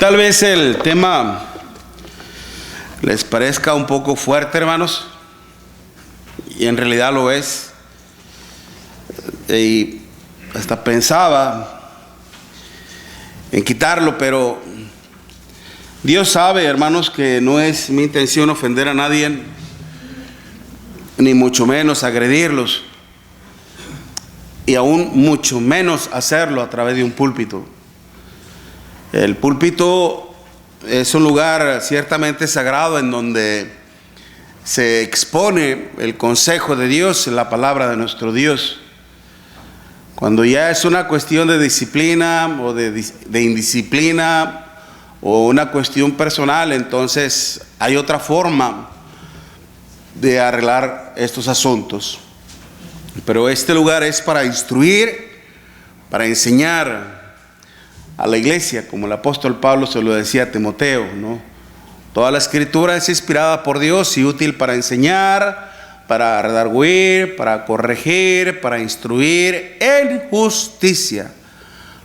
Tal vez el tema les parezca un poco fuerte, hermanos, y en realidad lo es. Y hasta pensaba en quitarlo, pero Dios sabe, hermanos, que no es mi intención ofender a nadie, ni mucho menos agredirlos, y aún mucho menos hacerlo a través de un púlpito. El púlpito es un lugar ciertamente sagrado en donde se expone el consejo de Dios, la palabra de nuestro Dios. Cuando ya es una cuestión de disciplina o de indisciplina o una cuestión personal, entonces hay otra forma de arreglar estos asuntos. Pero este lugar es para instruir, para enseñar a la iglesia, como el apóstol Pablo se lo decía a Timoteo, ¿no? Toda la escritura es inspirada por Dios y útil para enseñar, para redarguir, para corregir, para instruir en justicia,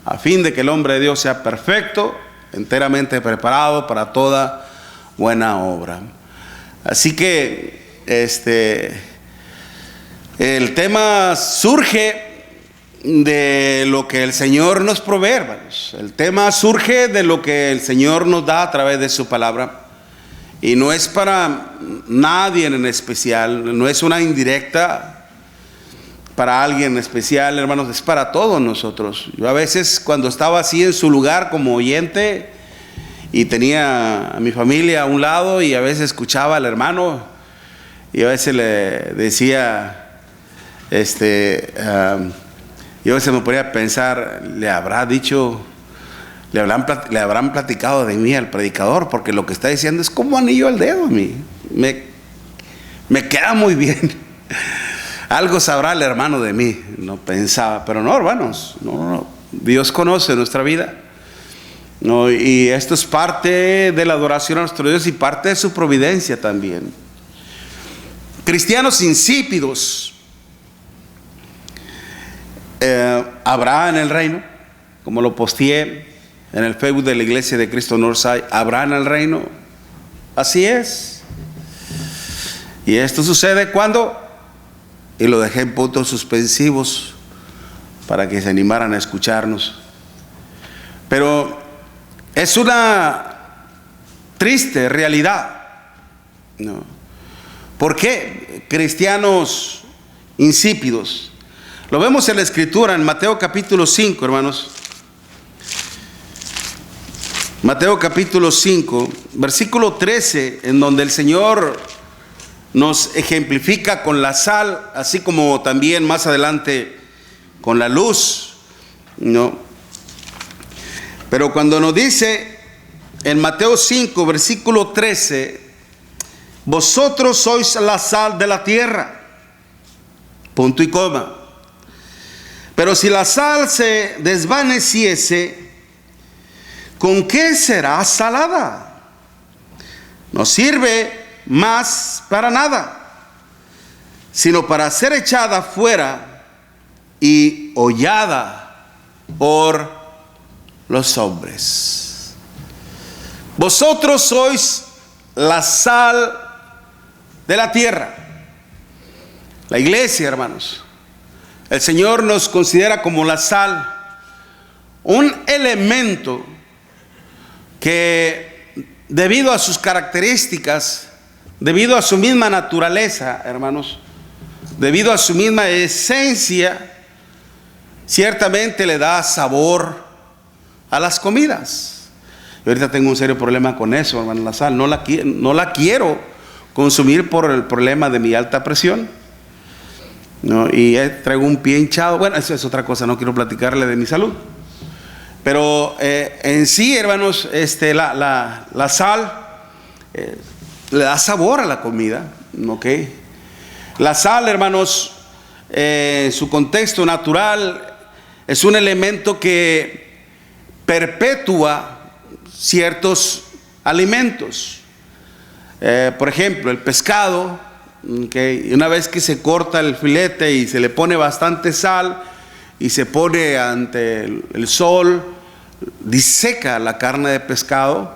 a fin de que el hombre de Dios sea perfecto, enteramente preparado para toda buena obra. Así que el tema surge de lo que el Señor nos provee, hermanos. El tema surge de lo que el Señor nos da a través de su palabra. Y no es para nadie en especial, no es una indirecta para alguien en especial, hermanos, es para todos nosotros. Yo a veces, cuando estaba así en su lugar como oyente y tenía a mi familia a un lado, y a veces escuchaba al hermano y a veces le decía, yo a veces me ponía a pensar, le habrán platicado de mí al predicador, porque lo que está diciendo es como anillo al dedo a mí. Me queda muy bien. Algo sabrá el hermano de mí, no pensaba, pero no, hermanos, no. Dios conoce nuestra vida, no, y esto es parte de la adoración a nuestro Dios y parte de su providencia también. Cristianos insípidos habrá en el reino, como lo posteé en el Facebook de la Iglesia de Cristo Northside. ¿Habrá en el reino? Así es. Y esto sucede cuando, y lo dejé en puntos suspensivos para que se animaran a escucharnos, pero es una triste realidad, ¿no? ¿Por qué cristianos insípidos? Lo vemos en la escritura en Mateo capítulo 5, hermanos. Mateo capítulo 5, versículo 13, en donde el Señor nos ejemplifica con la sal, así como también más adelante con la luz, ¿no? Pero cuando nos dice en Mateo 5, versículo 13, vosotros sois la sal de la tierra, punto y coma. Pero si la sal se desvaneciese, ¿con qué será salada? No sirve más para nada, sino para ser echada fuera y hollada por los hombres. Vosotros sois la sal de la tierra. La iglesia, hermanos, el Señor nos considera como la sal, un elemento que, debido a sus características, debido a su misma naturaleza, hermanos, debido a su misma esencia, ciertamente le da sabor a las comidas. Yo ahorita tengo un serio problema con eso, hermano, la sal. No la quiero consumir por el problema de mi alta presión, ¿no? Y traigo un pie hinchado. Bueno, eso es otra cosa, no quiero platicarle de mi salud. Pero en sí, hermanos, la sal le da sabor a la comida, ¿ok? La sal, hermanos, en su contexto natural, es un elemento que perpetúa ciertos alimentos. Por ejemplo, el pescado, ¿okay? Una vez que se corta el filete y se le pone bastante sal y se pone ante el sol, diseca la carne de pescado,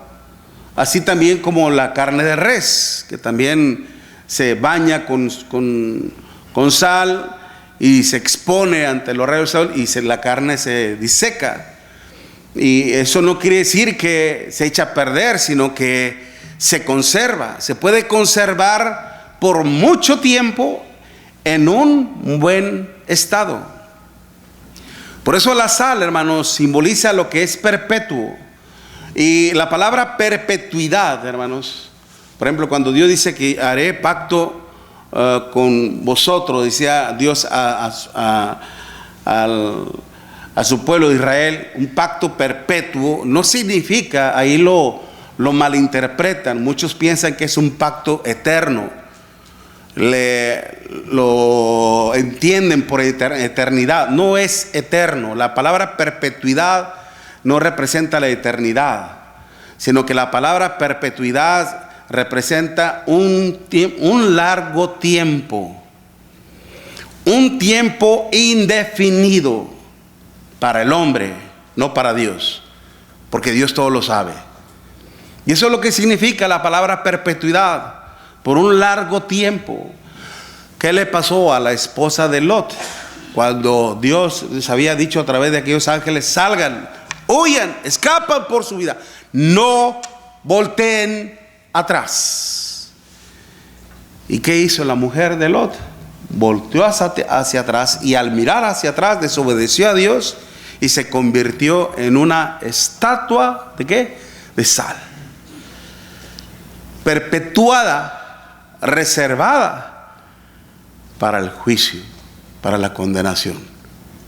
así también como la carne de res, que también se baña con sal y se expone ante los rayos del sol y la carne se diseca. Y eso no quiere decir que se echa a perder, sino que se conserva. Se puede conservar por mucho tiempo en un buen estado. Por eso la sal, hermanos, simboliza lo que es perpetuo. Y la palabra perpetuidad, hermanos, por ejemplo, cuando Dios dice que haré pacto con vosotros, decía Dios a su pueblo de Israel, un pacto perpetuo, no significa, ahí lo malinterpretan. Muchos piensan que es un pacto eterno, lo entienden por eternidad. No es eterno. La palabra perpetuidad no representa la eternidad, sino que la palabra perpetuidad representa un largo tiempo, un tiempo indefinido para el hombre, no para Dios, porque Dios todo lo sabe. Y eso es lo que significa la palabra perpetuidad, por un largo tiempo. ¿Qué le pasó a la esposa de Lot? Cuando Dios les había dicho a través de aquellos ángeles: salgan, huyan, escapan por su vida, no volteen atrás. ¿Y qué hizo la mujer de Lot? Volteó hacia atrás, y al mirar hacia atrás desobedeció a Dios y se convirtió en una estatua ¿de qué? De sal, perpetuada, reservada para el juicio, para la condenación,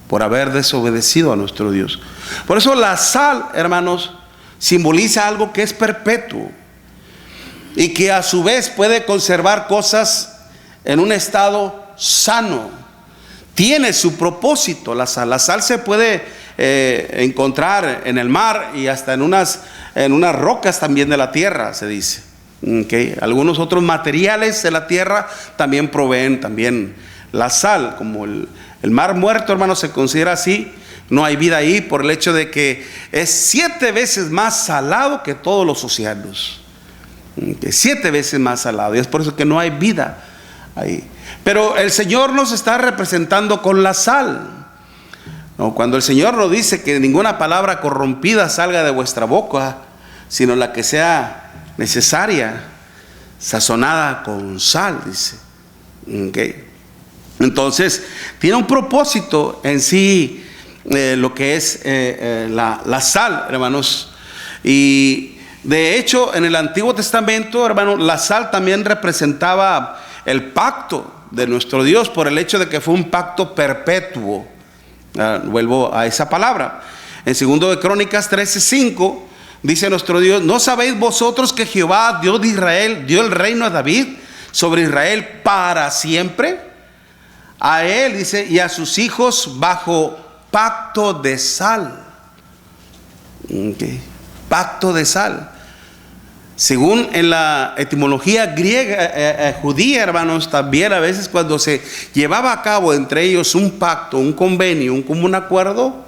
por haber desobedecido a nuestro Dios. Por eso la sal, hermanos, simboliza algo que es perpetuo y que a su vez puede conservar cosas en un estado sano. Tiene su propósito la sal. La sal se puede encontrar en el mar y hasta en unas rocas también de la tierra, se dice. Okay. Algunos otros materiales de la tierra también proveen también la sal, como el mar muerto, hermanos, se considera así. No hay vida ahí por el hecho de que es 7 veces más salado que todos los océanos. 7 veces más salado, y es por eso que no hay vida ahí. Pero el Señor nos está representando con la sal. Cuando el Señor nos dice que ninguna palabra corrompida salga de vuestra boca, sino la que sea necesaria, sazonada con sal, dice. Okay. Entonces, tiene un propósito en sí lo que es la sal, hermanos. Y de hecho, en el Antiguo Testamento, hermanos, la sal también representaba el pacto de nuestro Dios, por el hecho de que fue un pacto perpetuo. Vuelvo a esa palabra. En 2 de Crónicas 13:5 dice nuestro Dios: ¿no sabéis vosotros que Jehová, Dios de Israel, dio el reino a David sobre Israel para siempre? A él, dice, y a sus hijos bajo pacto de sal. Okay. Pacto de sal. Según en la etimología griega, judía, hermanos, también a veces cuando se llevaba a cabo entre ellos un pacto, un convenio, un común acuerdo,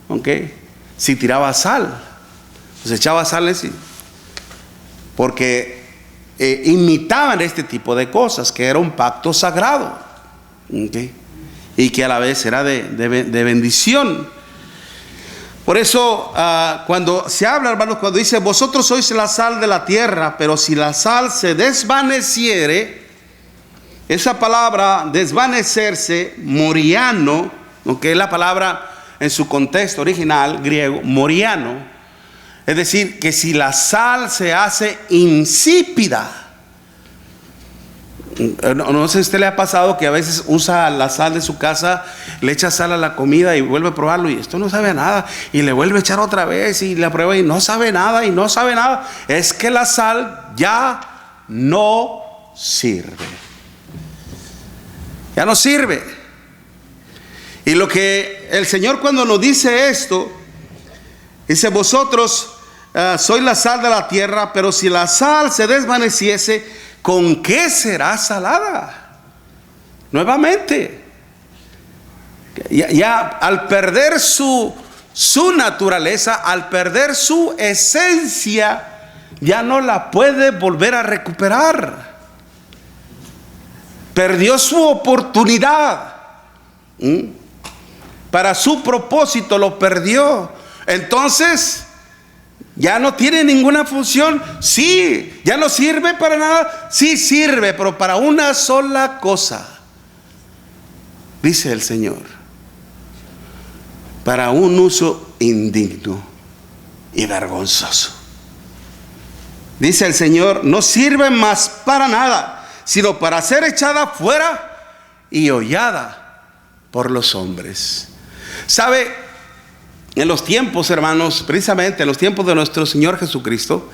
okay, se tiraba sal, se echaba sal así, porque imitaban este tipo de cosas, que era un pacto sagrado, okay, y que a la vez era de bendición. Por eso cuando se habla, hermanos, cuando dice: vosotros sois la sal de la tierra, pero si la sal se desvaneciere, esa palabra desvanecerse, moriano, que es la palabra en su contexto original griego, moriano, es decir, que si la sal se hace insípida. No sé si a usted le ha pasado que a veces usa la sal de su casa, le echa sal a la comida y vuelve a probarlo, y esto no sabe a nada, y le vuelve a echar otra vez y la prueba y no sabe nada y no sabe nada. Es que la sal ya no sirve. Ya no sirve. Y lo que el Señor, cuando nos dice esto, dice: vosotros sois la sal de la tierra, pero si la sal se desvaneciese, ¿con qué será salada? Nuevamente, ya al perder su su naturaleza, al perder su esencia, ya no la puede volver a recuperar. Perdió su oportunidad. Para su propósito lo perdió. Entonces ya no tiene ninguna función. Sí, ya no sirve para nada. Sí sirve, pero para una sola cosa, dice el Señor: para un uso indigno y vergonzoso. Dice el Señor: no sirve más para nada, sino para ser echada fuera y hollada por los hombres. ¿Sabe? En los tiempos, hermanos, precisamente en los tiempos de nuestro Señor Jesucristo,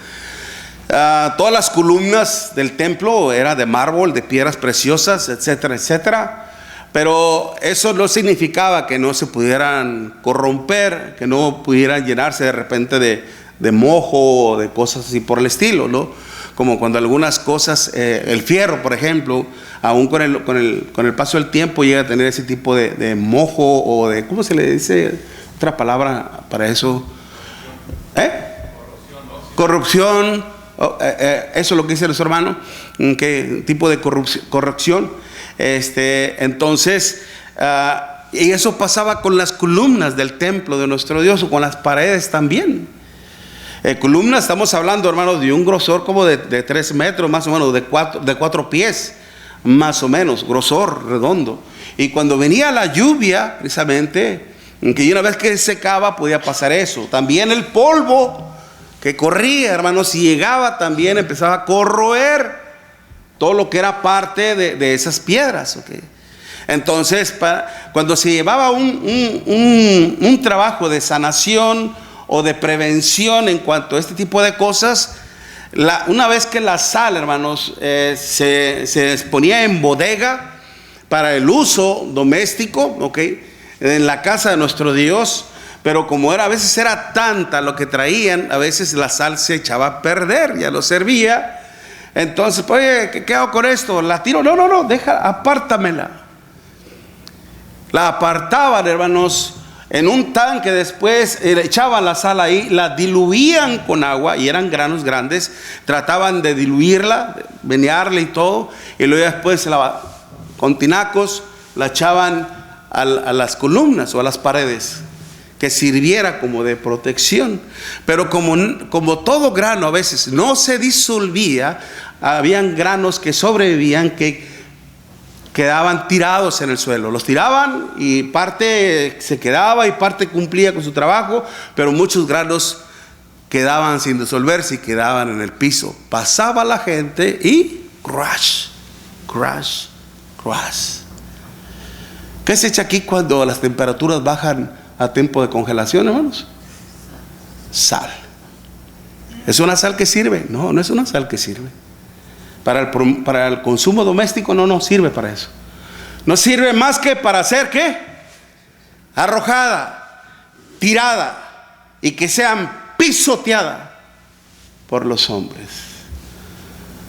todas las columnas del templo eran de mármol, de piedras preciosas, etcétera, etcétera. Pero eso no significaba que no se pudieran corromper, que no pudieran llenarse de repente de mojo o de cosas así por el estilo, ¿no? Como cuando algunas cosas, el fierro, por ejemplo, aún con el paso del tiempo llega a tener ese tipo de mojo o de, ¿cómo se le dice otra palabra para eso? Corrupción. Eso es lo que dice nuestro hermano. ¿Qué tipo de corrupción? Entonces, y eso pasaba con las columnas del templo de nuestro Dios, o con las paredes también. Columnas, estamos hablando, hermanos, de un grosor como de 3 metros, más o menos, de 4 pies, más o menos, grosor redondo. Y cuando venía la lluvia, precisamente, que una vez que secaba podía pasar eso. También el polvo que corría, hermanos, si llegaba también empezaba a corroer todo lo que era parte de esas piedras, ¿okay? Entonces, cuando se llevaba un trabajo de sanación o de prevención en cuanto a este tipo de cosas, una vez que la sal, hermanos, se exponía en bodega para el uso doméstico, ¿okay?, en la casa de nuestro Dios, pero como a veces era tanta lo que traían, a veces la sal se echaba a perder, ya no servía. Entonces, oye, ¿qué hago con esto? ¿La tiro? No, apártamela. La apartaban, hermanos, en un tanque. Después echaban la sal ahí, la diluían con agua, y eran granos grandes. Trataban de diluirla, menearla y todo, y luego después con tinacos la echaban a las columnas o a las paredes, que sirviera como de protección. Pero como todo grano a veces no se disolvía, habían granos que sobrevivían, que quedaban tirados en el suelo. Los tiraban y parte se quedaba y parte cumplía con su trabajo, pero muchos granos quedaban sin disolverse y quedaban en el piso. Pasaba la gente y crash, crash, crash. ¿Qué se echa aquí cuando las temperaturas bajan a tiempo de congelación, hermanos? Sal. ¿Es una sal que sirve? No, no es una sal que sirve. Para el consumo doméstico no sirve para eso. No sirve más que para hacer, ¿qué? Arrojada, tirada, y que sean pisoteada por los hombres.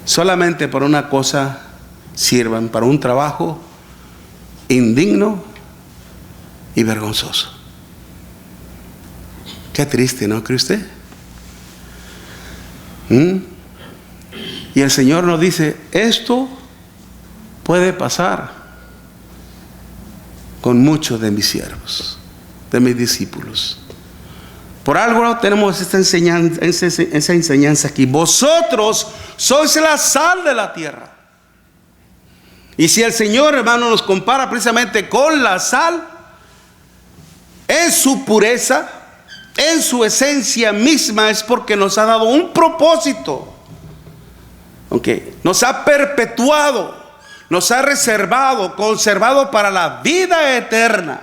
Solamente para una cosa sirvan: para un trabajo indigno y vergonzoso. Qué triste, ¿no cree usted? Y el Señor nos dice: esto puede pasar con muchos de mis siervos, de mis discípulos. Por algo tenemos esta enseñanza aquí. Vosotros sois la sal de la tierra. Y si el Señor, hermano, nos compara precisamente con la sal, en su pureza, en su esencia misma, es porque nos ha dado un propósito. Okay. Nos ha perpetuado, nos ha reservado, conservado para la vida eterna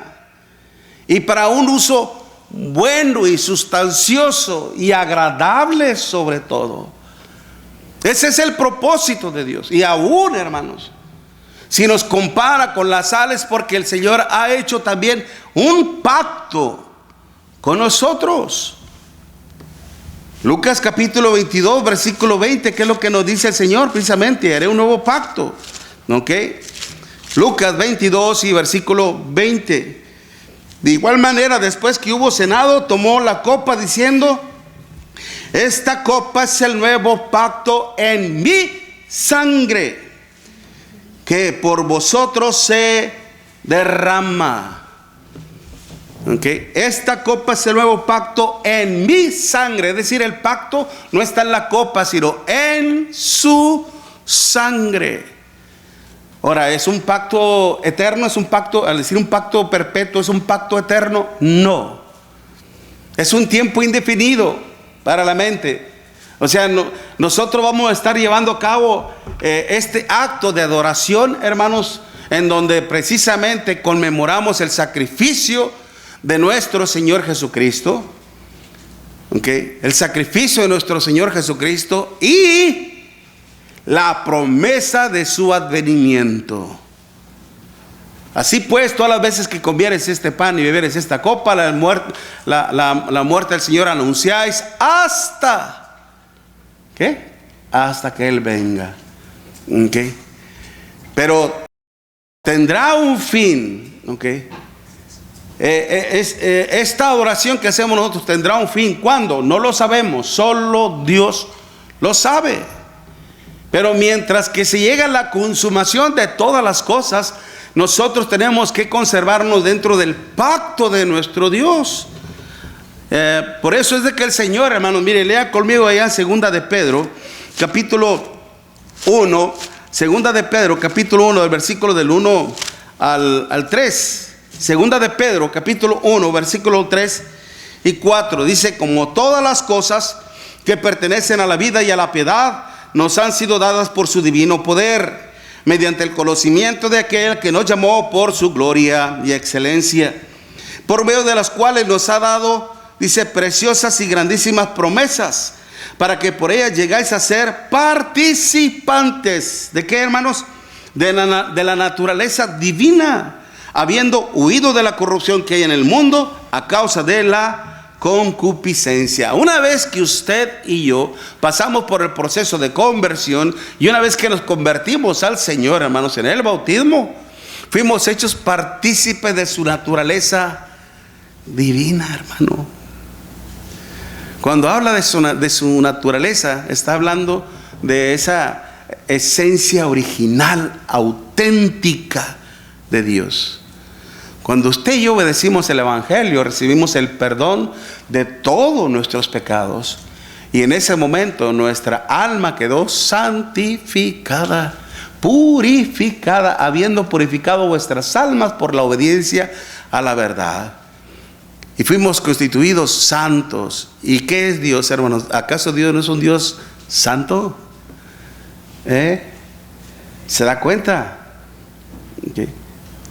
y para un uso bueno y sustancioso y agradable sobre todo. Ese es el propósito de Dios. Y aún, hermanos, si nos compara con las sales, porque el Señor ha hecho también un pacto con nosotros. Lucas capítulo 22, versículo 20, ¿qué es lo que nos dice el Señor? Precisamente, haré un nuevo pacto. ¿Ok? Lucas 22 y versículo 20. De igual manera, después que hubo cenado, tomó la copa diciendo: esta copa es el nuevo pacto en mi sangre, que por vosotros se derrama. Okay. Esta copa es el nuevo pacto en mi sangre. Es decir, el pacto no está en la copa, sino en su sangre. Ahora, ¿es un pacto eterno? ¿Es un pacto, al decir un pacto perpetuo, es un pacto eterno? No. Es un tiempo indefinido para la mente. O sea, nosotros vamos a estar llevando a cabo este acto de adoración, hermanos, en donde precisamente conmemoramos el sacrificio de nuestro Señor Jesucristo. Okay. El sacrificio de nuestro Señor Jesucristo y la promesa de su advenimiento. Así pues, todas las veces que comieres este pan y beberes esta copa, la muerte del Señor anunciáis hasta, ¿qué? Hasta que Él venga. ¿Okay? Pero tendrá un fin. ¿Okay? Esta oración que hacemos nosotros tendrá un fin. ¿Cuándo? No lo sabemos, solo Dios lo sabe. Pero mientras que se llega a la consumación de todas las cosas, nosotros tenemos que conservarnos dentro del pacto de nuestro Dios. Por eso es de que el Señor, hermanos, mire, lea conmigo allá en Segunda de Pedro, capítulo 1, Segunda de Pedro, capítulo 1, del versículo del 1 al 3. Segunda de Pedro, capítulo 1, versículo 3 y 4. Dice: como todas las cosas que pertenecen a la vida y a la piedad nos han sido dadas por su divino poder, mediante el conocimiento de aquel que nos llamó por su gloria y excelencia, por medio de las cuales nos ha dado, dice, preciosas y grandísimas promesas, para que por ellas llegáis a ser participantes. ¿De qué, hermanos? De la naturaleza divina, habiendo huido de la corrupción que hay en el mundo a causa de la concupiscencia. Una vez que usted y yo pasamos por el proceso de conversión y una vez que nos convertimos al Señor, hermanos, en el bautismo, fuimos hechos partícipes de su naturaleza divina, hermano. Cuando habla de su naturaleza, está hablando de esa esencia original, auténtica de Dios. Cuando usted y yo obedecimos el Evangelio, recibimos el perdón de todos nuestros pecados. Y en ese momento nuestra alma quedó santificada, purificada, habiendo purificado vuestras almas por la obediencia a la verdad. Y fuimos constituidos santos. ¿Y qué es Dios, hermanos? ¿Acaso Dios no es un Dios santo? ¿Se da cuenta? Okay.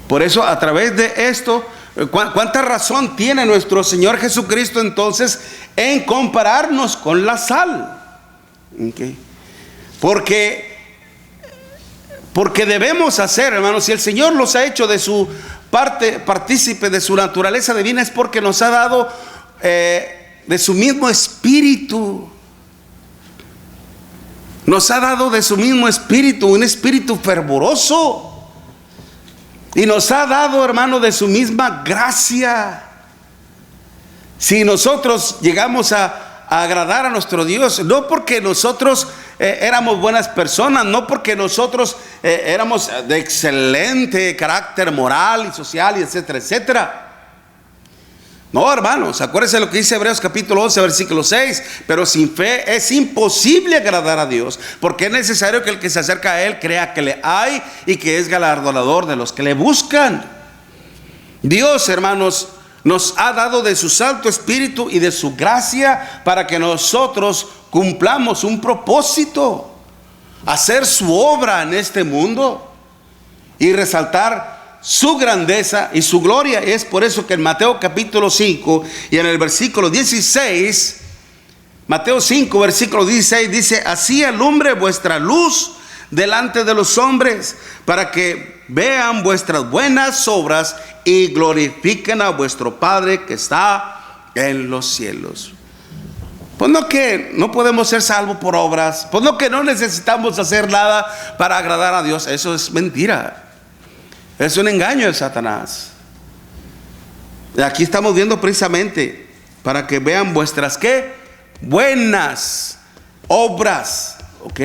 Por eso, a través de esto, ¿cuánta razón tiene nuestro Señor Jesucristo entonces en compararnos con la sal? Okay. Porque debemos hacer, hermanos, si el Señor los ha hecho de su partícipe de su naturaleza divina, es porque nos ha dado de su mismo espíritu. Nos ha dado de su mismo espíritu, un espíritu fervoroso. Y nos ha dado, hermano, de su misma gracia. Si nosotros llegamos a agradar a nuestro Dios, no porque nosotros éramos buenas personas, no porque nosotros éramos de excelente carácter moral y social y etcétera, etcétera. No, hermanos, acuérdense lo que dice Hebreos capítulo 11, versículo 6. Pero sin fe es imposible agradar a Dios, porque es necesario que el que se acerca a Él crea que le hay y que es galardonador de los que le buscan. Dios, hermanos, nos ha dado de su Santo Espíritu y de su gracia para que nosotros cumplamos un propósito: hacer su obra en este mundo y resaltar su grandeza y su gloria. Es por eso que en Mateo capítulo 5 y en el versículo 16, Mateo 5 versículo 16 dice: así alumbre vuestra luz delante de los hombres, para que vean vuestras buenas obras y glorifiquen a vuestro Padre que está en los cielos. Pues no que no podemos ser salvos por obras, pues no que no necesitamos hacer nada para agradar a Dios. Eso es mentira. Es un engaño de Satanás. Aquí estamos viendo precisamente para que vean vuestras ¿qué? Buenas obras, ¿ok?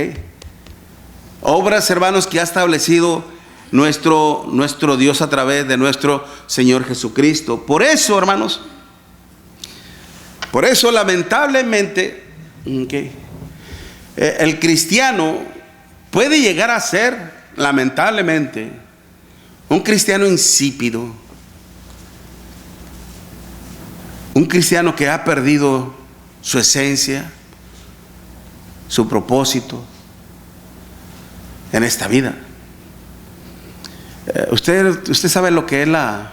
Obras, hermanos, que ha establecido nuestro Dios a través de nuestro Señor Jesucristo. Por eso, hermanos, por eso lamentablemente, ¿okay? El cristiano puede llegar a ser, lamentablemente, un cristiano insípido, un cristiano que ha perdido su esencia, su propósito en esta vida. Usted sabe lo que es la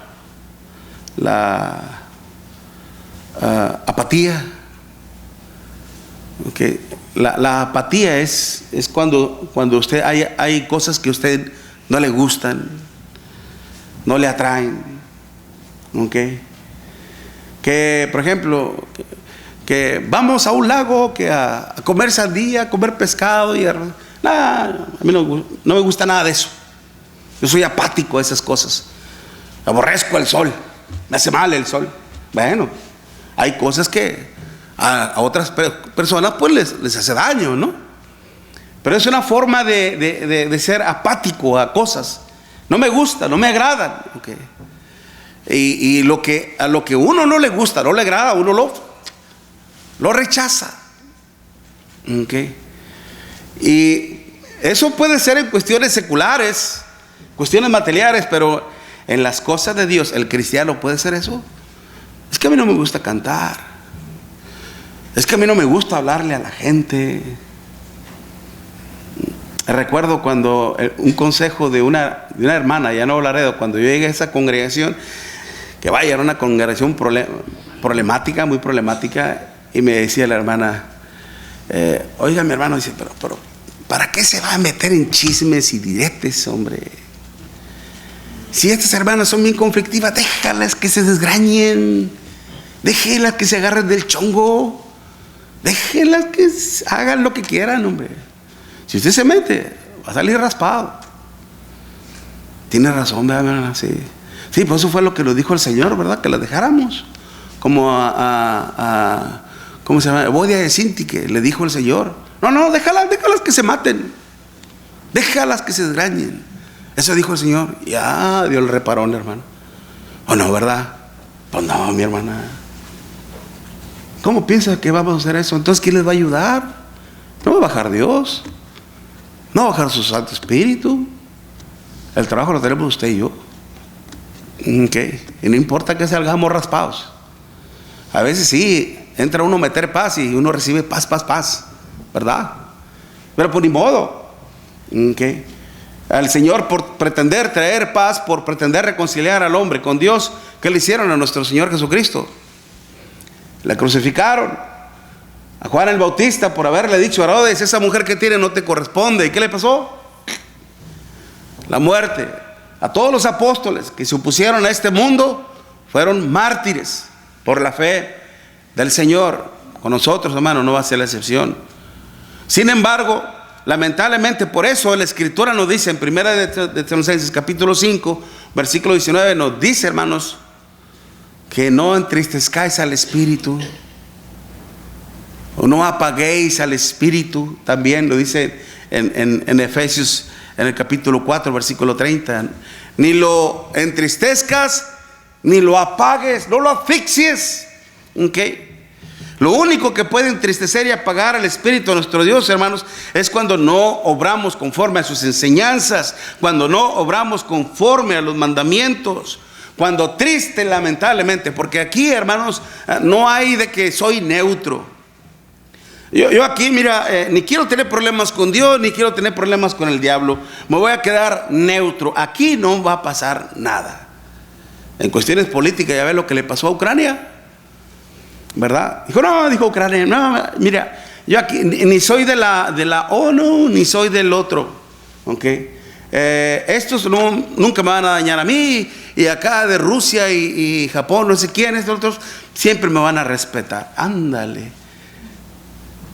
apatía. Okay. La apatía es cuando usted hay cosas que a usted no le gustan, no le atraen. Okay. Que por ejemplo, que vamos a un lago que a comer sandía, a comer pescado y a mí no me gusta nada de eso. Yo soy apático a esas cosas. Aborrezco el sol, me hace mal el sol. Bueno, hay cosas que a otras personas pues les hace daño, ¿no? Pero es una forma de ser apático a cosas. No me gusta, no me agradan. Okay. Y a lo que uno no le gusta, no le agrada, uno lo rechaza. Okay. Y eso puede ser en cuestiones seculares, cuestiones materiales, pero en las cosas de Dios, el cristiano puede ser eso. Es que a mí no me gusta cantar, es que a mí no me gusta hablarle a la gente. Recuerdo cuando un consejo de una hermana, ya no hablaré, cuando yo llegué a esa congregación, que vaya, era una congregación problemática, muy problemática, y me decía la hermana, oiga, mi hermano, dice, pero ¿para qué se va a meter en chismes y diretes, hombre? Si estas hermanas son bien conflictivas, déjalas que se desgrañen, déjalas que se agarren del chongo, déjalas que hagan lo que quieran, hombre. Si usted se mete, va a salir raspado. Tiene razón, ¿verdad? Sí. Sí, pues eso fue lo que nos dijo el Señor, ¿verdad? Que las dejáramos. Como ¿cómo se llama? Bodia de Sinti, que le dijo el Señor. No, déjalas que se maten. Déjalas que se desgrañen. Eso dijo el Señor. Ya dio el reparón, hermano. ¿O no, verdad? Pues no, mi hermana. ¿Cómo piensa que vamos a hacer eso? Entonces, ¿quién les va a ayudar? No va a bajar Dios. No va a bajar su Santo Espíritu. El trabajo lo tenemos usted y yo. Okay. Y no importa que salgamos raspados. A veces sí, entra uno a meter paz y uno recibe paz, ¿verdad? Pero por ni modo. Okay. Al Señor, por pretender traer paz, por pretender reconciliar al hombre con Dios, ¿qué le hicieron a nuestro Señor Jesucristo? Le crucificaron. A Juan el Bautista por haberle dicho a Herodes, esa mujer que tiene no te corresponde. ¿Y qué le pasó? La muerte. A todos los apóstoles que se opusieron a este mundo fueron mártires por la fe del Señor. Con nosotros, hermano, no va a ser la excepción. Sin embargo, lamentablemente, por eso la Escritura nos dice en 1 de Tesalonicenses capítulo 5 versículo 19, nos dice, hermanos, que no entristezcáis al Espíritu, o no apaguéis al Espíritu. También lo dice en Efesios, en el capítulo 4 versículo 30. Ni lo entristezcas, ni lo apagues, no lo asfixies. Okay. Lo único que puede entristecer y apagar al Espíritu de nuestro Dios, hermanos, es cuando no obramos conforme a sus enseñanzas, cuando no obramos conforme a los mandamientos, cuando triste, lamentablemente, porque aquí, hermanos, no hay de que soy neutro. Yo aquí, mira, ni quiero tener problemas con Dios, ni quiero tener problemas con el diablo. Me voy a quedar neutro. Aquí no va a pasar nada. En cuestiones políticas, ya ves lo que le pasó a Ucrania, ¿verdad? Dijo Ucrania, no, mira, yo aquí ni soy de la ONU, ni soy del otro. Okay. Estos nunca me van a dañar a mí. Y acá de Rusia y Japón, no sé quién, estos otros, siempre me van a respetar. Ándale.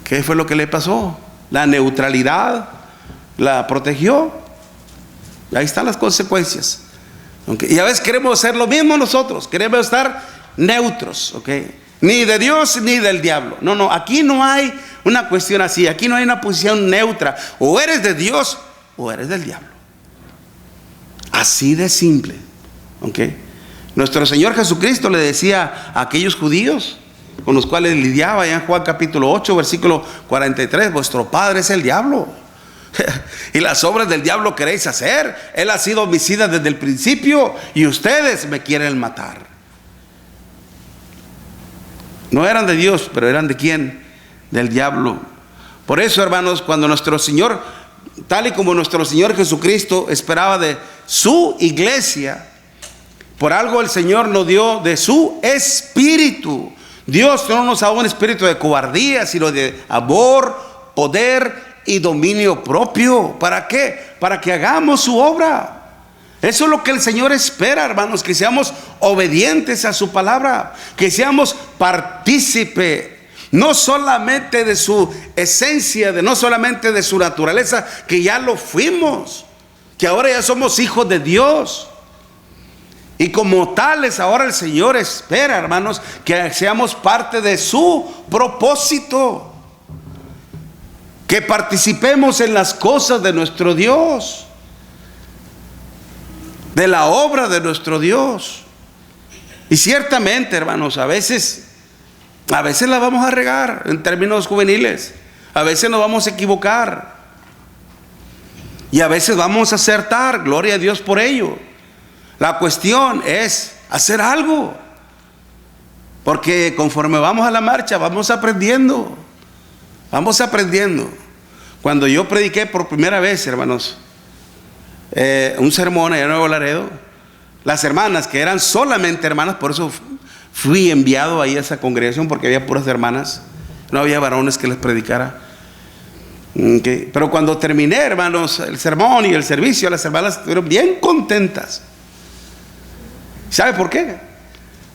¿Qué fue lo que le pasó? La neutralidad la protegió. Ahí están las consecuencias. ¿Okay? Y a veces queremos hacer lo mismo nosotros, queremos estar neutros, ¿okay? Ni de Dios ni del diablo. No, no, aquí no hay una cuestión así, aquí no hay una posición neutra. O eres de Dios o eres del diablo. Así de simple, ¿okay? Nuestro Señor Jesucristo le decía a aquellos judíos con los cuales lidiaba allá en Juan capítulo 8, versículo 43, vuestro padre es el diablo. Y las obras del diablo queréis hacer. Él ha sido homicida desde el principio y ustedes me quieren matar. No eran de Dios, pero eran de quién? Del diablo. Por eso, hermanos, cuando nuestro Señor, tal y como nuestro Señor Jesucristo esperaba de su iglesia, por algo el Señor nos dio de su espíritu. Dios no nos ha dado un espíritu de cobardía, sino de amor, poder y dominio propio. ¿Para qué? Para que hagamos su obra. Eso es lo que el Señor espera, hermanos, que seamos obedientes a su palabra, que seamos partícipe no solamente de su esencia, no solamente de su naturaleza, que ya lo fuimos, que ahora ya somos hijos de Dios. Y como tales, ahora el Señor espera, hermanos, que seamos parte de su propósito, que participemos en las cosas de nuestro Dios, de la obra de nuestro Dios. Y ciertamente, hermanos, a veces la vamos a regar en términos juveniles, a veces nos vamos a equivocar y a veces vamos a acertar. Gloria a Dios por ello. La cuestión es hacer algo, porque conforme vamos a la marcha vamos aprendiendo. Cuando yo prediqué por primera vez, hermanos, un sermón allá en Nuevo Laredo, las hermanas que eran solamente hermanas, por eso fui enviado ahí a esa congregación, porque había puras hermanas, no había varones que les predicara. Okay. Pero cuando terminé, hermanos, el sermón y el servicio, las hermanas estuvieron bien contentas. ¿Sabe por qué?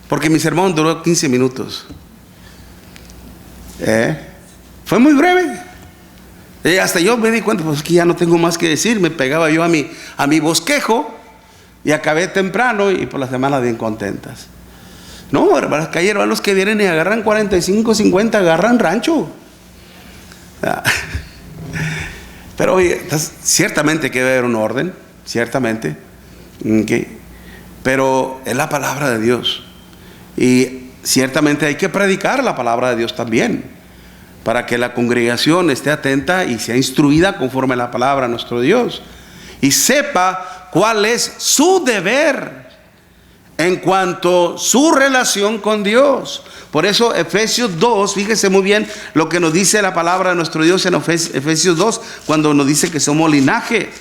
Porque mi sermón duró 15 minutos. Fue muy breve. Hasta yo me di cuenta, pues que ya no tengo más que decir. Me pegaba yo a mi bosquejo y acabé temprano y por las semanas bien contentas. No, hermanos, que hay hermanos que vienen y agarran 45, 50, agarran rancho. Pero oye, ciertamente que debe haber un orden, ciertamente. Okay. Pero es la palabra de Dios. Y ciertamente hay que predicar la palabra de Dios también, para que la congregación esté atenta y sea instruida conforme a la palabra de nuestro Dios, y sepa cuál es su deber en cuanto a su relación con Dios. Por eso Efesios 2, fíjese muy bien lo que nos dice la palabra de nuestro Dios en Efesios 2, cuando nos dice que somos linaje.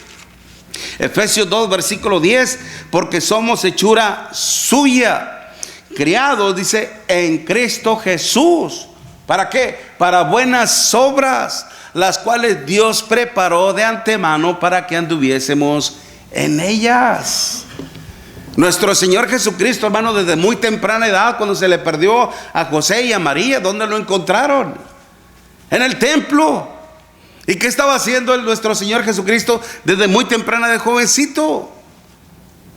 Efesios 2, versículo 10, porque somos hechura suya, criados, dice, en Cristo Jesús. ¿Para qué? Para buenas obras, las cuales Dios preparó de antemano para que anduviésemos en ellas. Nuestro Señor Jesucristo, hermano, desde muy temprana edad, cuando se le perdió a José y a María, ¿dónde lo encontraron? En el templo. ¿Y qué estaba haciendo nuestro Señor Jesucristo desde muy temprana de jovencito?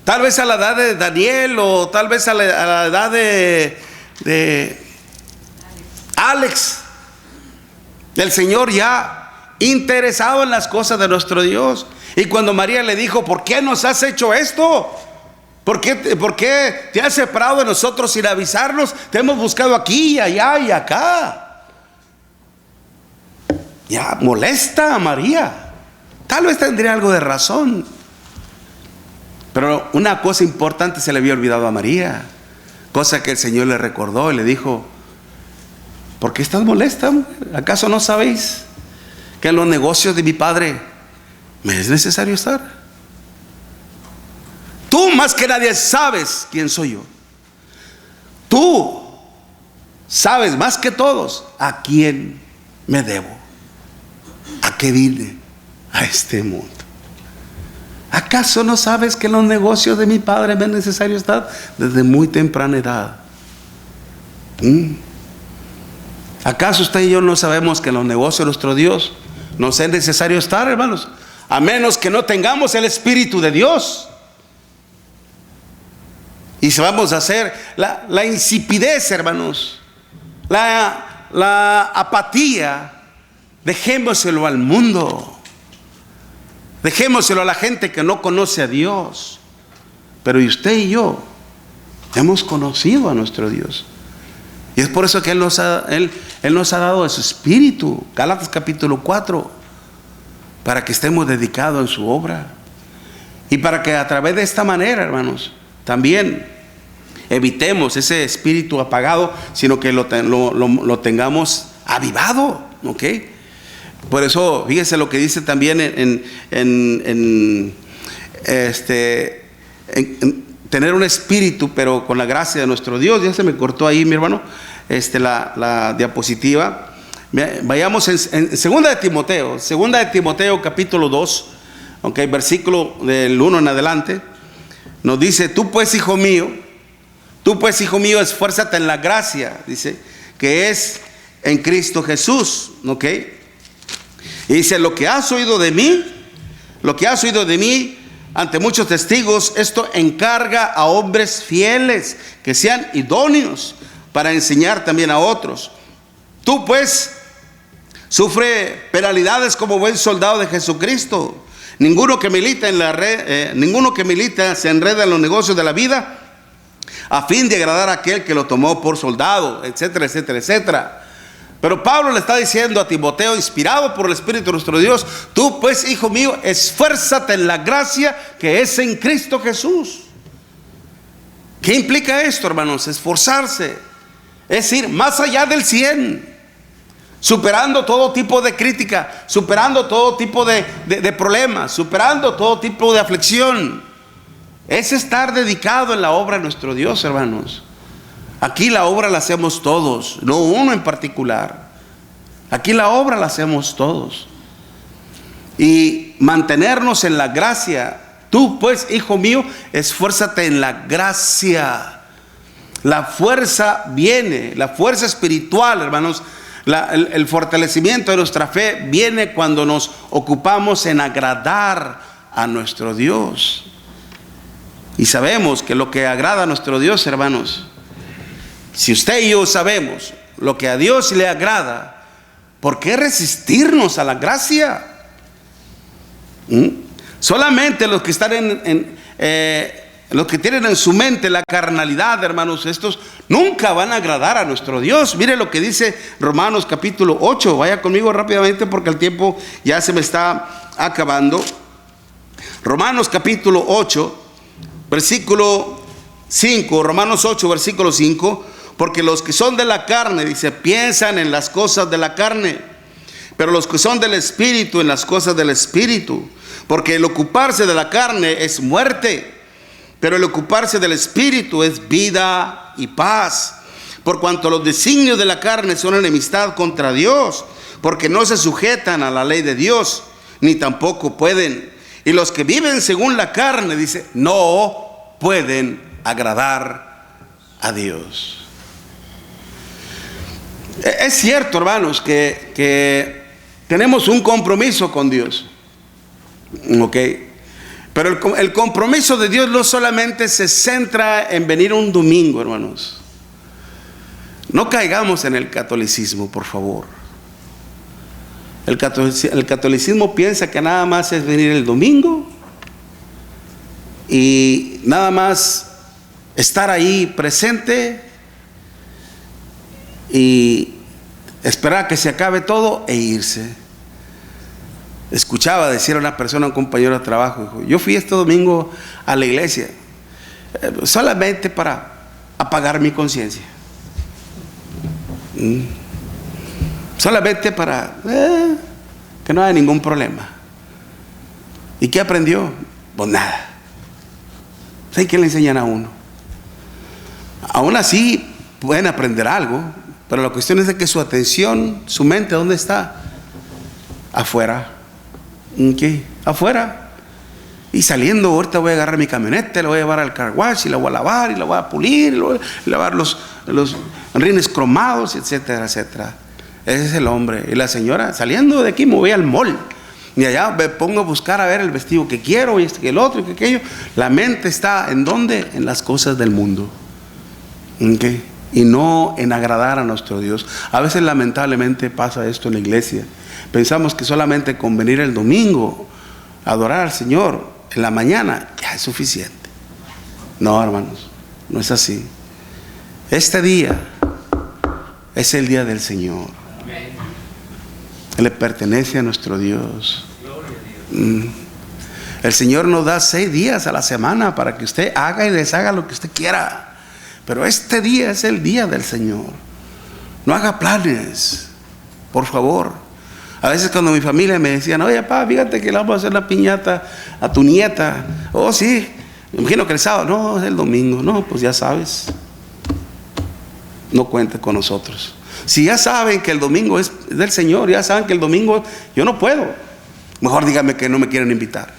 Tal vez a la edad de Daniel, o tal vez a la edad de Alex. El Señor ya interesado en las cosas de nuestro Dios. Y cuando María le dijo, ¿por qué nos has hecho esto? ¿Por qué te has separado de nosotros sin avisarnos? Te hemos buscado aquí y allá y acá. Ya molesta a María. Tal vez tendría algo de razón, pero una cosa importante se le había olvidado a María, cosa que el Señor le recordó y le dijo, ¿por qué estás molesta? ¿Acaso no sabéis que en los negocios de mi Padre me es necesario estar? Tú más que nadie sabes quién soy yo. Tú sabes más que todos a quién me debo, a qué vine a este mundo. ¿Acaso no sabes que en los negocios de mi Padre me es necesario estar desde muy temprana edad? ¿Acaso usted y yo no sabemos que en los negocios de nuestro Dios nos es necesario estar, hermanos? A menos que no tengamos el Espíritu de Dios. Y si vamos a hacer la insipidez, hermanos, la apatía, dejémoselo al mundo. Dejémoselo a la gente que no conoce a Dios. Pero y usted y yo hemos conocido a nuestro Dios. Y es por eso que Él nos ha dado de su espíritu. Gálatas capítulo 4. Para que estemos dedicados en su obra. Y para que a través de esta manera, hermanos, también evitemos ese espíritu apagado, sino que lo tengamos avivado. ¿Ok? Por eso, fíjese lo que dice también en tener un espíritu, pero con la gracia de nuestro Dios. Ya se me cortó ahí, mi hermano, la diapositiva. Vayamos en 2 de Timoteo capítulo 2, okay, versículo del 1 en adelante. Nos dice: tú pues, hijo mío, esfuérzate en la gracia, dice, que es en Cristo Jesús. ¿Ok? Y dice: lo que has oído de mí ante muchos testigos, esto encarga a hombres fieles que sean idóneos para enseñar también a otros. Tú pues sufre penalidades como buen soldado de Jesucristo. Ninguno que milita se enreda en los negocios de la vida a fin de agradar a aquel que lo tomó por soldado, etcétera, etcétera, etcétera. Pero Pablo le está diciendo a Timoteo, inspirado por el Espíritu de nuestro Dios: tú pues, hijo mío, esfuérzate en la gracia que es en Cristo Jesús. ¿Qué implica esto, hermanos? Esforzarse es ir más allá del 100, superando todo tipo de crítica, superando todo tipo de problemas, superando todo tipo de aflicción. Es estar dedicado en la obra de nuestro Dios, hermanos. Aquí la obra la hacemos todos, no uno en particular. Aquí la obra la hacemos todos. Y mantenernos en la gracia. Tú pues, hijo mío, esfuérzate en la gracia. La fuerza viene, la fuerza espiritual, hermanos. El fortalecimiento de nuestra fe viene cuando nos ocupamos en agradar a nuestro Dios. Y sabemos que lo que agrada a nuestro Dios, hermanos, si usted y yo sabemos lo que a Dios le agrada, ¿por qué resistirnos a la gracia? Solamente los que están los que tienen en su mente la carnalidad, hermanos, estos nunca van a agradar a nuestro Dios. Mire lo que dice Romanos capítulo 8. Vaya conmigo rápidamente porque el tiempo ya se me está acabando. Romanos capítulo 8, versículo 5. Romanos 8, versículo 5. Porque los que son de la carne, dice, piensan en las cosas de la carne, pero los que son del Espíritu, en las cosas del Espíritu. Porque el ocuparse de la carne es muerte, pero el ocuparse del Espíritu es vida y paz. Por cuanto los designios de la carne son enemistad contra Dios, porque no se sujetan a la ley de Dios, ni tampoco pueden. Y los que viven según la carne, dice, no pueden agradar a Dios. Es cierto, hermanos, que tenemos un compromiso con Dios. ¿Ok? Pero el compromiso de Dios no solamente se centra en venir un domingo, hermanos. No caigamos en el catolicismo, por favor. El catolicismo piensa que nada más es venir el domingo y nada más estar ahí presente y esperar a que se acabe todo e irse. Escuchaba decir a una persona, un compañero de trabajo, dijo, yo fui este domingo a la iglesia solamente para apagar mi conciencia, solamente para que no haya ningún problema. ¿Y qué aprendió? Pues nada. ¿Saben qué le enseñan a uno? Aún así pueden aprender algo, pero la cuestión es de que su atención, su mente, ¿dónde está? Afuera. ¿Qué? Afuera. Y saliendo, ahorita voy a agarrar mi camioneta, la voy a llevar al car wash y la voy a lavar y la voy a pulir, y voy a lavar los rines cromados, etcétera, etcétera. Ese es el hombre. Y la señora, saliendo de aquí, me voy al mall. Y allá me pongo a buscar a ver el vestido que quiero, y este que el otro, y que aquello. La mente está ¿en dónde? En las cosas del mundo. ¿Okay? Y no en agradar a nuestro Dios. A veces lamentablemente pasa esto en la iglesia. Pensamos que solamente con venir el domingo a adorar al Señor en la mañana ya es suficiente. No, hermanos, no es así. Este día es el día del Señor. Le pertenece a nuestro Dios. El Señor nos da 6 días a la semana para que usted haga y deshaga lo que usted quiera. Pero este día es el día del Señor. No haga planes, por favor. A veces cuando mi familia me decían, oye, papá, fíjate que le vamos a hacer la piñata a tu nieta. Oh, sí, me imagino que el sábado. No, es el domingo. No, pues ya sabes. No cuente con nosotros. Si ya saben que el domingo es del Señor, ya saben que el domingo yo no puedo, mejor díganme que no me quieren invitar.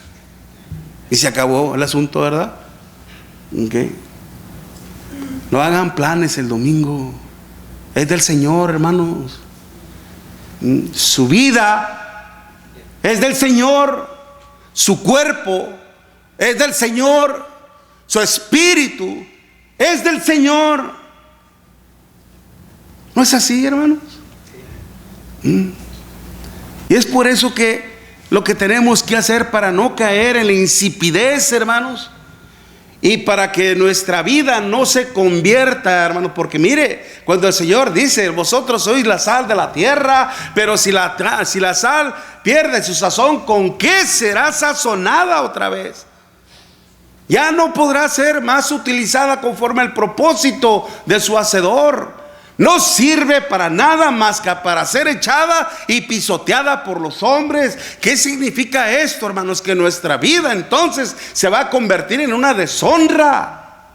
Y se acabó el asunto, ¿verdad? ¿Okay? No hagan planes el domingo. Es del Señor, hermanos. Su vida es del Señor. Su cuerpo es del Señor. Su espíritu es del Señor. ¿No es así, hermanos? Y es por eso que lo que tenemos que hacer para no caer en la insipidez, hermanos, y para que nuestra vida no se convierta, hermanos, porque mire, cuando el Señor dice, vosotros sois la sal de la tierra, pero si la sal pierde su sazón, ¿con qué será sazonada otra vez? Ya no podrá ser más utilizada conforme al propósito de su hacedor. No sirve para nada más que para ser echada y pisoteada por los hombres. ¿Qué significa esto, hermanos? Que nuestra vida entonces se va a convertir en una deshonra,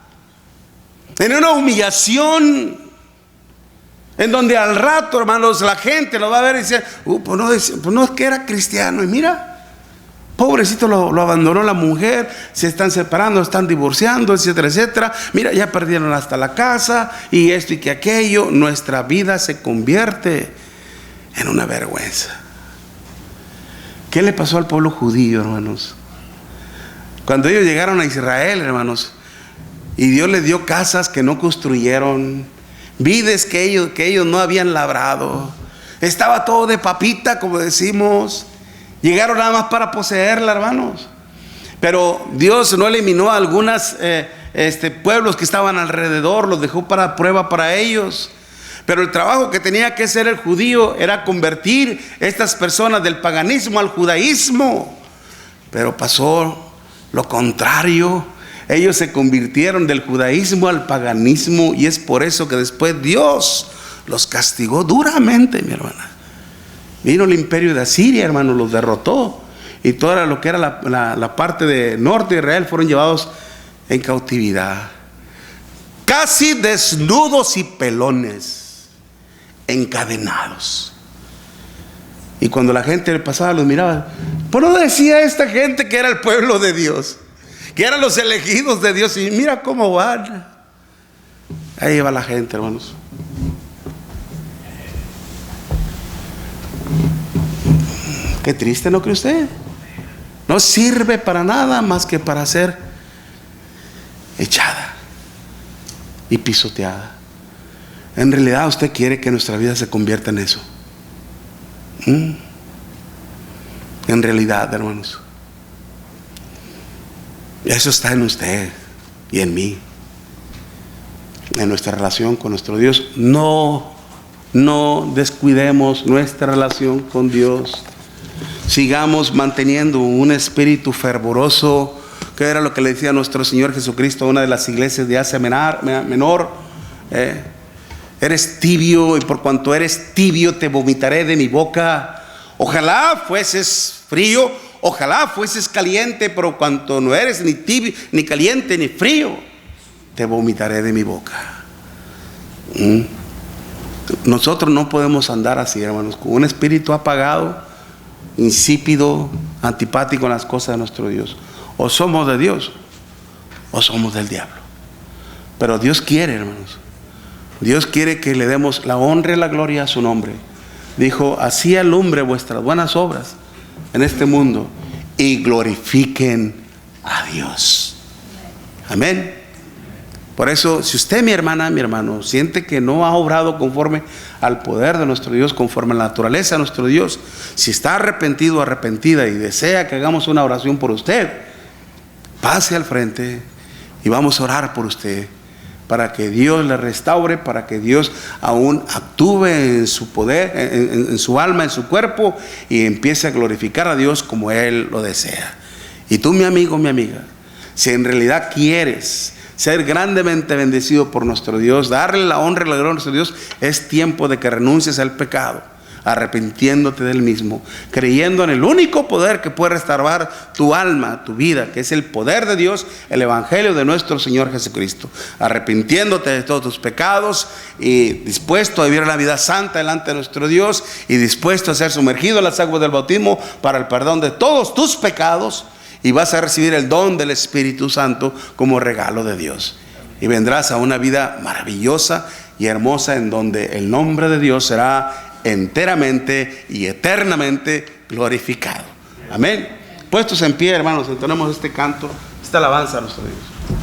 en una humillación, en donde al rato, hermanos, la gente lo va a ver y dice, pues no es que era cristiano. Y mira, pobrecito, lo abandonó la mujer, se están separando, están divorciando, etcétera, etcétera. Mira, ya perdieron hasta la casa y esto y que aquello. Nuestra vida se convierte en una vergüenza. ¿Qué le pasó al pueblo judío, hermanos? Cuando ellos llegaron a Israel, hermanos, y Dios les dio casas que no construyeron, vides que ellos no habían labrado, estaba todo de papita, como decimos. Llegaron nada más para poseerla, hermanos. Pero Dios no eliminó a algunos pueblos que estaban alrededor, los dejó para prueba para ellos. Pero el trabajo que tenía que hacer el judío era convertir estas personas del paganismo al judaísmo. Pero pasó lo contrario. Ellos se convirtieron del judaísmo al paganismo, y es por eso que después Dios los castigó duramente, mi hermana. Vino el imperio de Asiria, hermano, los derrotó. Y toda lo que era la parte de norte de Israel fueron llevados en cautividad. Casi desnudos y pelones, encadenados. Y cuando la gente pasaba los miraba, pues no decía esta gente que era el pueblo de Dios, que eran los elegidos de Dios. Y mira cómo van. Ahí va la gente, hermanos. Qué triste, ¿no cree usted? No sirve para nada más que para ser echada y pisoteada. En realidad usted quiere que nuestra vida se convierta en eso. En realidad, hermanos, eso está en usted y en mí, en nuestra relación con nuestro Dios. No descuidemos nuestra relación con Dios. Sigamos manteniendo un espíritu fervoroso, que era lo que le decía nuestro Señor Jesucristo a una de las iglesias de Asia Menor. Eres tibio, y por cuanto eres tibio te vomitaré de mi boca. Ojalá fueses frío, ojalá fueses caliente, pero cuanto no eres ni tibio, ni caliente, ni frío, te vomitaré de mi boca. Nosotros no podemos andar así, hermanos, con un espíritu apagado, insípido, antipático en las cosas de nuestro Dios. O somos de Dios o somos del diablo. Pero Dios quiere, hermanos, Dios quiere que le demos la honra y la gloria a su nombre. Dijo, así alumbre vuestras buenas obras en este mundo y glorifiquen a Dios. Amén. Por eso, si usted, mi hermana, mi hermano, siente que no ha obrado conforme al poder de nuestro Dios, conforme a la naturaleza de nuestro Dios, si está arrepentido o arrepentida y desea que hagamos una oración por usted, pase al frente y vamos a orar por usted, para que Dios le restaure, para que Dios aún actúe en su poder, en su alma, en su cuerpo, y empiece a glorificar a Dios como Él lo desea. Y tú, mi amigo, mi amiga, si en realidad quieres ser grandemente bendecido por nuestro Dios, darle la honra y la gloria a nuestro Dios, es tiempo de que renuncies al pecado, arrepintiéndote del mismo, creyendo en el único poder que puede restaurar tu alma, tu vida, que es el poder de Dios, el evangelio de nuestro Señor Jesucristo, arrepintiéndote de todos tus pecados y dispuesto a vivir la vida santa delante de nuestro Dios, y dispuesto a ser sumergido en las aguas del bautismo para el perdón de todos tus pecados, y vas a recibir el don del Espíritu Santo como regalo de Dios, y vendrás a una vida maravillosa y hermosa, en donde el nombre de Dios será enteramente y eternamente glorificado. Amén. Puestos en pie, hermanos, entonemos este canto, esta alabanza a nuestro Dios.